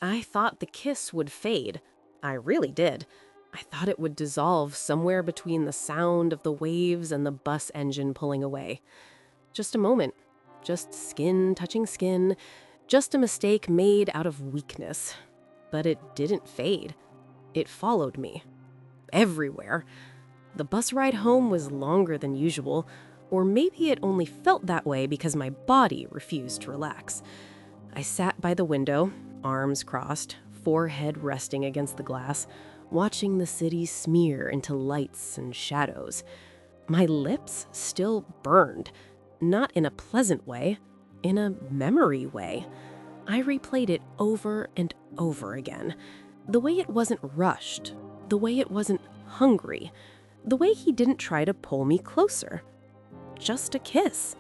I thought the kiss would fade. I really did. I thought it would dissolve somewhere between the sound of the waves and the bus engine pulling away. Just a moment. Just skin touching skin. Just a mistake made out of weakness. But it didn't fade. It followed me. Everywhere. The bus ride home was longer than usual, or maybe it only felt that way because my body refused to relax. I sat by the window, arms crossed, forehead resting against the glass, watching the city smear into lights and shadows. My lips still burned, not in a pleasant way, in a memory way. I replayed it over and over again. The way it wasn't rushed, the way it wasn't hungry, the way he didn't try to pull me closer. Just a kiss.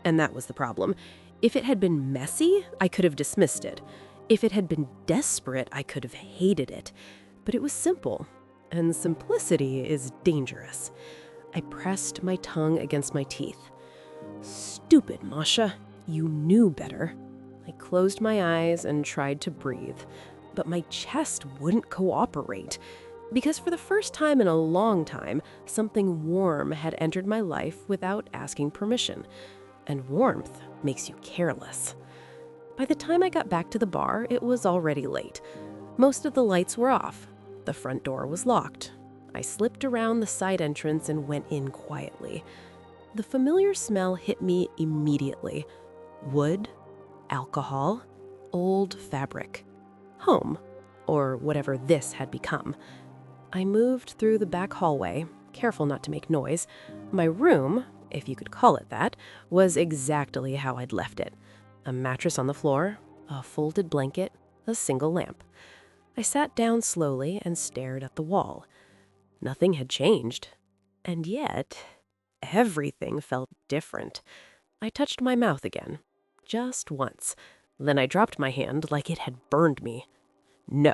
And that was the problem. If it had been messy, I could have dismissed it. If it had been desperate, I could have hated it. But it was simple, and simplicity is dangerous. I pressed my tongue against my teeth. Stupid, Masha. You knew better. I closed my eyes and tried to breathe, but my chest wouldn't cooperate. Because for the first time in a long time, something warm had entered my life without asking permission. And warmth makes you careless. By the time I got back to the bar, it was already late. Most of the lights were off. The front door was locked. I slipped around the side entrance and went in quietly. The familiar smell hit me immediately. Wood, alcohol, old fabric. Home, or whatever this had become. I moved through the back hallway, careful not to make noise. My room, if you could call it that, was exactly how I'd left it. A mattress on the floor, a folded blanket, a single lamp. I sat down slowly and stared at the wall. Nothing had changed. And yet, everything felt different. I touched my mouth again, just once. Then I dropped my hand like it had burned me. No.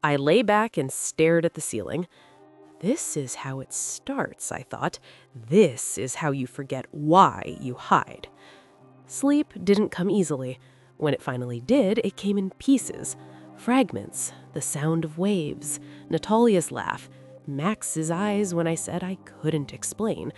I lay back and stared at the ceiling. This is how it starts, I thought. This is how you forget why you hide. Sleep didn't come easily. When it finally did, it came in pieces. Fragments, the sound of waves, Natalia's laugh, Max's eyes when I said I couldn't explain.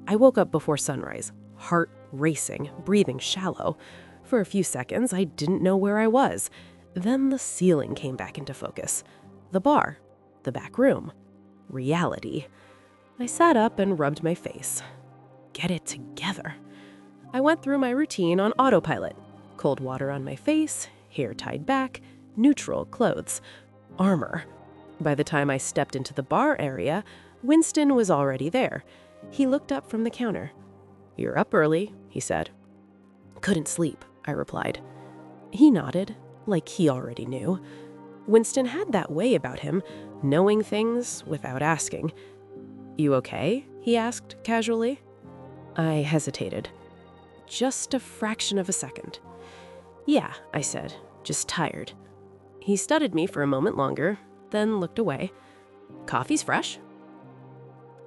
I woke up before sunrise, heart racing, breathing shallow. For a few seconds, I didn't know where I was. Then the ceiling came back into focus. The bar, the back room, reality. I sat up and rubbed my face. Get it together. I went through my routine on autopilot. Cold water on my face, hair tied back, neutral clothes, armor. By the time I stepped into the bar area, Winston was already there. He looked up from the counter. "You're up early," he said. "Couldn't sleep," I replied. He nodded, like he already knew. Winston had that way about him, knowing things without asking. "You okay?" he asked casually. I hesitated. Just a fraction of a second. "Yeah," I said, "just tired." He studied me for a moment longer, then looked away. "Coffee's fresh?"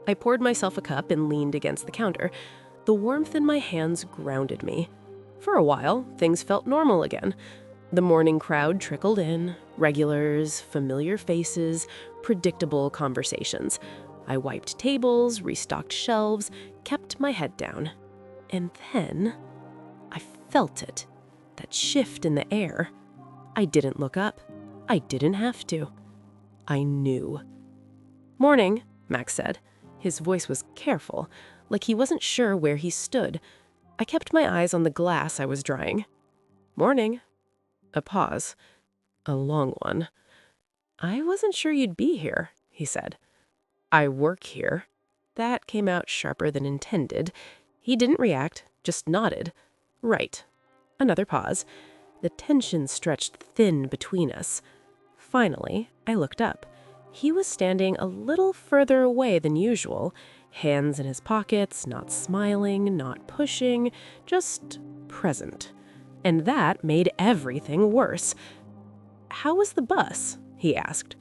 I poured myself a cup and leaned against the counter. The warmth in my hands grounded me. For a while, things felt normal again. The morning crowd trickled in, regulars, familiar faces, predictable conversations. I wiped tables, restocked shelves, kept my head down. And then I felt it, that shift in the air. I didn't look up. I didn't have to. I knew. "Morning," Max said. His voice was careful, like he wasn't sure where he stood. I kept my eyes on the glass I was drying. "Morning." A pause. A long one. "I wasn't sure you'd be here," he said. "I work here." That came out sharper than intended. He didn't react, just nodded. "Right." Another pause. The tension stretched thin between us. Finally, I looked up. He was standing a little further away than usual, hands in his pockets, not smiling, not pushing, just present. And that made everything worse. "How was the bus?" he asked.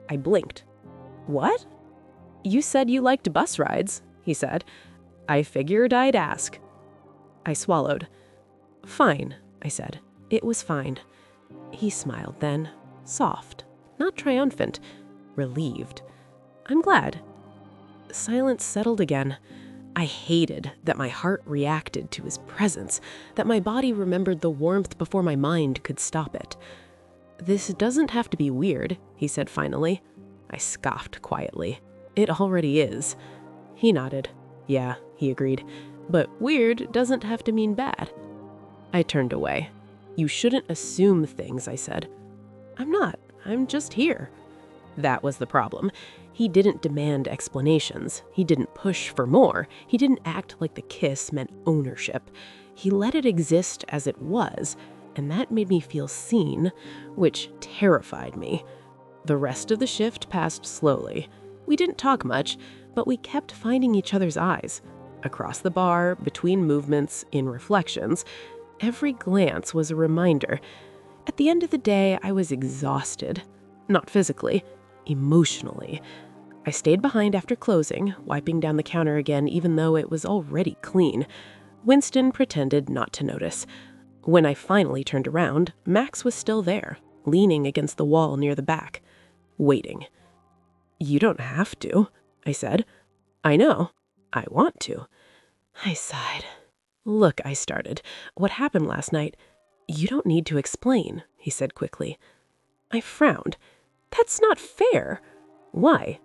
I blinked. "What?" "You said you liked bus rides," he said. "I figured I'd ask." I swallowed. "Fine," I said. "It was fine." He smiled then, soft, not triumphant, relieved. I'm glad. Silence settled again. I hated that my heart reacted to his presence, that my body remembered the warmth before my mind could stop it. This doesn't have to be weird, he said finally. I scoffed quietly. It already is. He nodded. Yeah, he agreed. But weird doesn't have to mean bad. I turned away. You shouldn't assume things, I said. I'm not. I'm just here. That was the problem. He didn't demand explanations. He didn't push for more. He didn't act like the kiss meant ownership. He let it exist as it was, and that made me feel seen, which terrified me. The rest of the shift passed slowly. We didn't talk much, but we kept finding each other's eyes. Across the bar, between movements, in reflections. Every glance was a reminder. At the end of the day, I was exhausted. Not physically, emotionally. I stayed behind after closing, wiping down the counter again even though it was already clean. Winston pretended not to notice. When I finally turned around, Max was still there, leaning against the wall near the back, waiting. You don't have to, I said. I know. I want to. I sighed. Look, I started. What happened last night? You don't need to explain, he said quickly. I frowned. That's not fair. Why?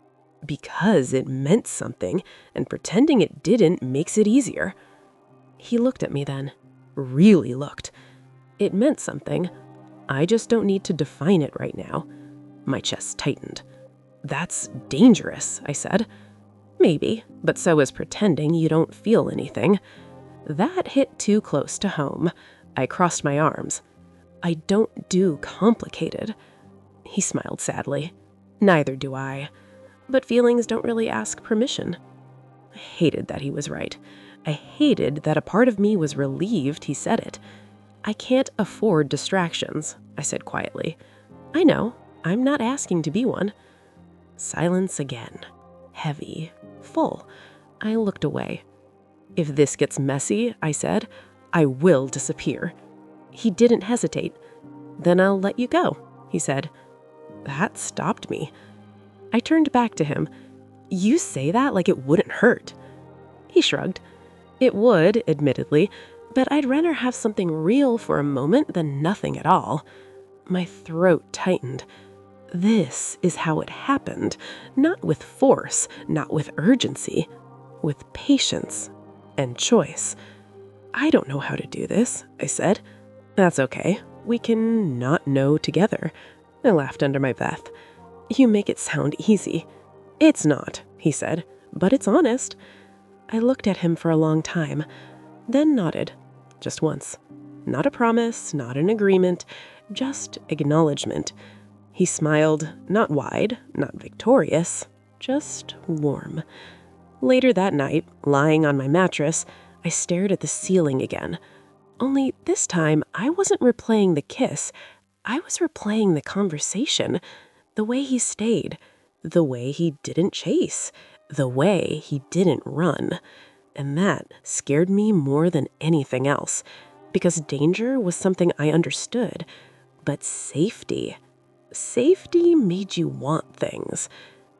Because it meant something, and pretending it didn't makes it easier. He looked at me then. Really looked. It meant something. I just don't need to define it right now. My chest tightened. That's dangerous, I said. Maybe, but so is pretending you don't feel anything. That hit too close to home. I crossed my arms. I don't do complicated. He smiled sadly. Neither do I. But feelings don't really ask permission. I hated that he was right. I hated that a part of me was relieved he said it. I can't afford distractions, I said quietly. I know. I'm not asking to be one. Silence again. Heavy. Full. I looked away. If this gets messy, I said, I will disappear. He didn't hesitate. Then I'll let you go, he said. That stopped me. I turned back to him. You say that like it wouldn't hurt. He shrugged. It would, admittedly, but I'd rather have something real for a moment than nothing at all. My throat tightened. This is how it happened, not with force, not with urgency, with patience and choice. I don't know how to do this, I said. That's okay. We can not know together. I laughed under my breath. You make it sound easy. It's not, he said, but it's honest. I looked at him for a long time, then nodded, just once. Not a promise, not an agreement, just acknowledgement. He smiled, not wide, not victorious, just warm. Later that night, lying on my mattress, I stared at the ceiling again. Only this time, I wasn't replaying the kiss. I was replaying the conversation, the way he stayed, the way he didn't chase, the way he didn't run. And that scared me more than anything else, because danger was something I understood, but safety made you want things,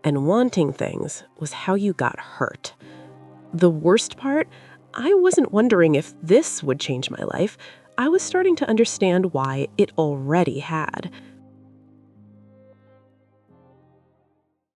and wanting things was how you got hurt. The worst part, I wasn't wondering if this would change my life. I was starting to understand why it already had.